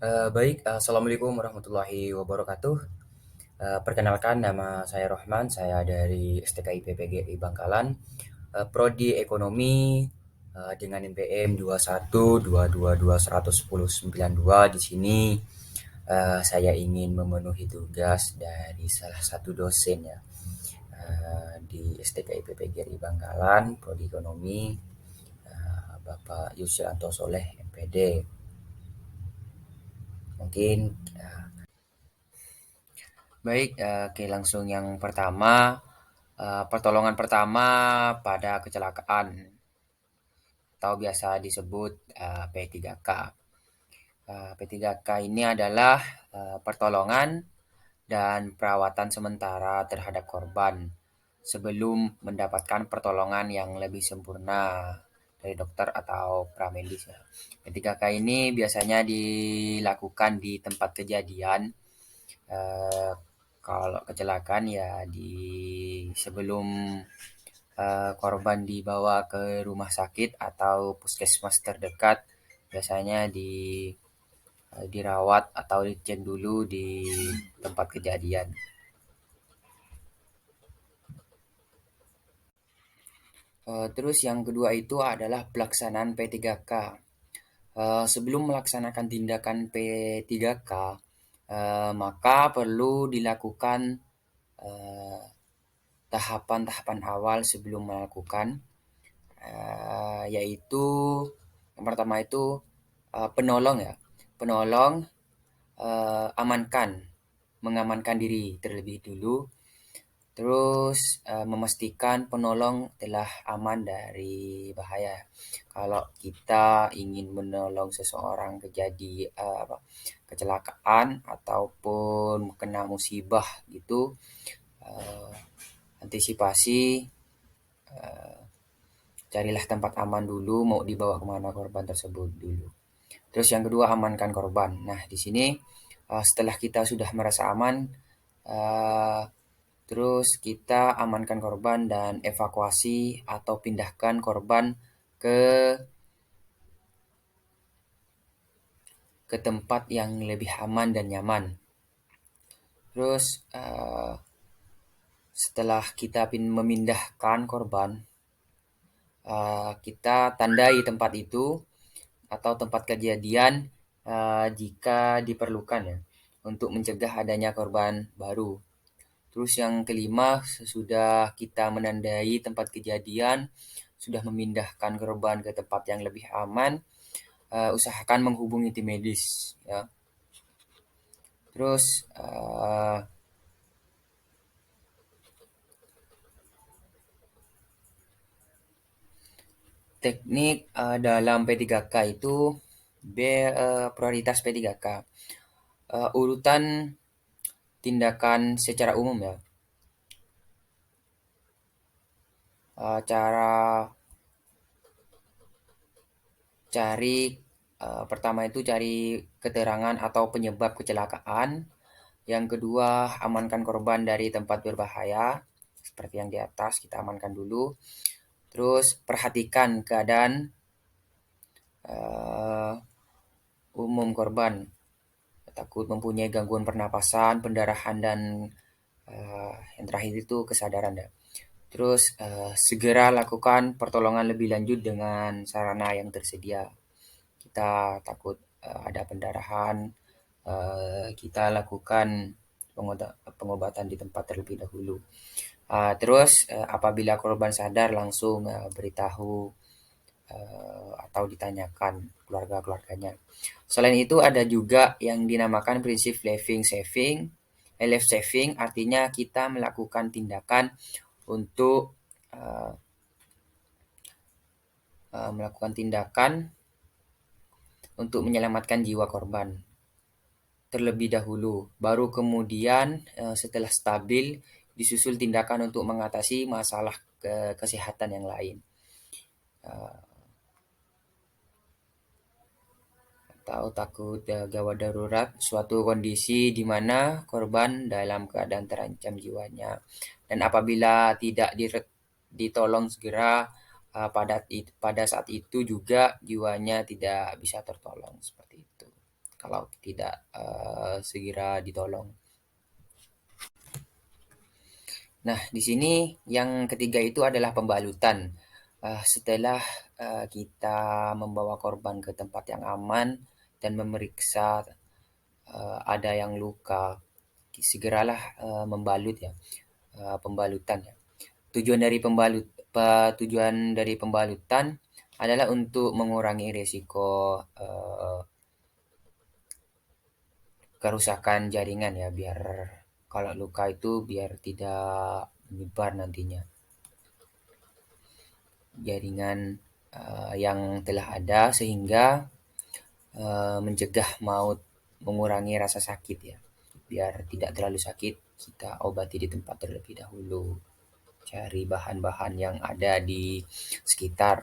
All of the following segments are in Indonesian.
Assalamualaikum warahmatullahi wabarakatuh. Perkenalkan nama saya Rohman, saya dari STKI PPGRI Bangkalan, Prodi Ekonomi dengan NPM 2122211092. Di sini saya ingin memenuhi tugas dari salah satu dosen ya di STKI PPGRI Bangkalan, Prodi Ekonomi, Bapak Yusrianto Soleh MPD. Mungkin Baik, oke langsung yang pertama, pertolongan pertama pada kecelakaan atau biasa disebut P3K. P3K ini adalah pertolongan dan perawatan sementara terhadap korban sebelum mendapatkan pertolongan yang lebih sempurna dari dokter atau pramedis ya. P3K ini biasanya dilakukan di tempat kejadian. eh, Kalau kecelakaan ya di sebelum korban dibawa ke rumah sakit atau puskesmas terdekat, biasanya dirawat atau dicek dulu di tempat kejadian. Terus yang kedua itu adalah pelaksanaan P3K. Sebelum melaksanakan tindakan P3K, maka perlu dilakukan eh, tahapan-tahapan awal sebelum melakukan, yaitu yang pertama itu penolong ya, penolong mengamankan diri terlebih dulu, terus memastikan penolong telah aman dari bahaya. Kalau kita ingin menolong seseorang kecelakaan ataupun kena musibah gitu, eh, antisipasi, carilah tempat aman dulu, mau dibawa kemana korban tersebut dulu. Terus yang kedua, amankan korban. Nah, di sini setelah kita sudah merasa aman, uh, terus kita amankan korban dan evakuasi atau pindahkan korban ke ke tempat yang lebih aman dan nyaman. Terus setelah kita memindahkan korban, kita tandai tempat itu atau tempat kejadian jika diperlukan ya, untuk mencegah adanya korban baru. Terus yang kelima, sesudah kita menandai tempat kejadian, sudah memindahkan korban ke tempat yang lebih aman, usahakan menghubungi tim medis ya. Terus teknik dalam P3K itu prioritas P3K. Urutan tindakan secara umum ya. Cara cari pertama itu cari keterangan atau penyebab kecelakaan. Yang kedua, amankan korban dari tempat berbahaya. Seperti yang di atas, kita amankan dulu. Terus perhatikan keadaan uh, umum korban. Takut mempunyai gangguan pernapasan, pendarahan, dan yang terakhir itu kesadaran ya. Terus segera lakukan pertolongan lebih lanjut dengan sarana yang tersedia. Kita takut ada pendarahan, kita lakukan pengobatan di tempat terlebih dahulu. Terus apabila korban sadar langsung beritahu atau ditanyakan keluarga-keluarganya. Selain itu ada juga yang dinamakan prinsip life saving. Life saving artinya kita melakukan tindakan untuk uh, melakukan tindakan untuk menyelamatkan jiwa korban terlebih dahulu. Baru kemudian setelah stabil disusul tindakan untuk mengatasi masalah kesehatan yang lain. Atau takut gawat darurat, suatu kondisi di mana korban dalam keadaan terancam jiwanya. Dan apabila tidak ditolong segera pada saat itu juga jiwanya tidak bisa tertolong seperti itu. kalau tidak segera ditolong. Nah, di sini yang ketiga itu adalah pembalutan. Setelah kita membawa korban ke tempat yang aman dan memeriksa ada yang luka, segeralah membalut ya, pembalutan ya. Tujuan dari pembalutan adalah untuk mengurangi risiko kerusakan jaringan ya, biar kalau luka itu biar tidak menyebar nantinya. Jaringan yang telah ada sehingga mencegah maut, mengurangi rasa sakit ya. Biar tidak terlalu sakit, kita obati di tempat terlebih dahulu. Cari bahan-bahan yang ada di sekitar.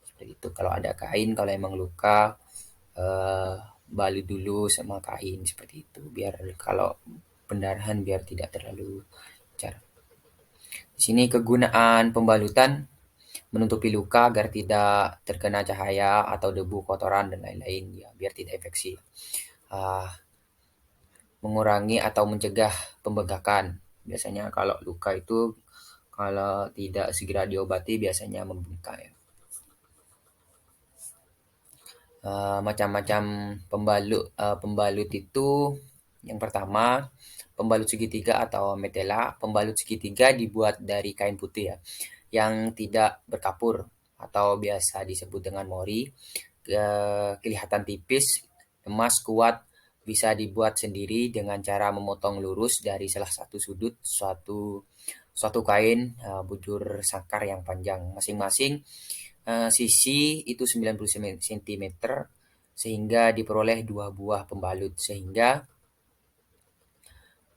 Seperti itu. Kalau ada kain, kalau emang luka, eh, balut dulu sama kain seperti itu. Biar kalau pendarahan biar tidak terlalu car. Di sini kegunaan pembalutan menutupi luka agar tidak terkena cahaya atau debu, kotoran dan lain-lain ya, biar tidak infeksi. Ah, mengurangi atau mencegah pembengkakan. Biasanya kalau luka itu kalau tidak segera diobati biasanya membengkak ya. Macam-macam pembalut itu yang pertama pembalut segitiga atau metela. Pembalut segitiga dibuat dari kain putih ya, yang tidak berkapur atau biasa disebut dengan mori. Kelihatan tipis, emas, kuat, bisa dibuat sendiri dengan cara memotong lurus dari salah satu sudut suatu kain bujur sangkar yang panjang. Masing-masing sisi itu 90 cm sehingga diperoleh dua buah pembalut, sehingga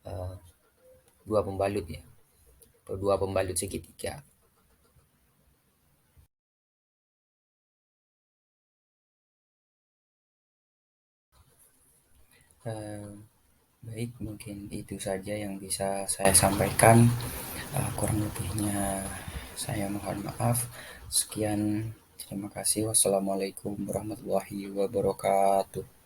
eh, dua pembalut ya, atau dua pembalut segitiga. Eh, Baik, mungkin itu saja yang bisa saya sampaikan. Kurang lebihnya saya mohon maaf. Sekian, terima kasih. Wassalamualaikum warahmatullahi wabarakatuh.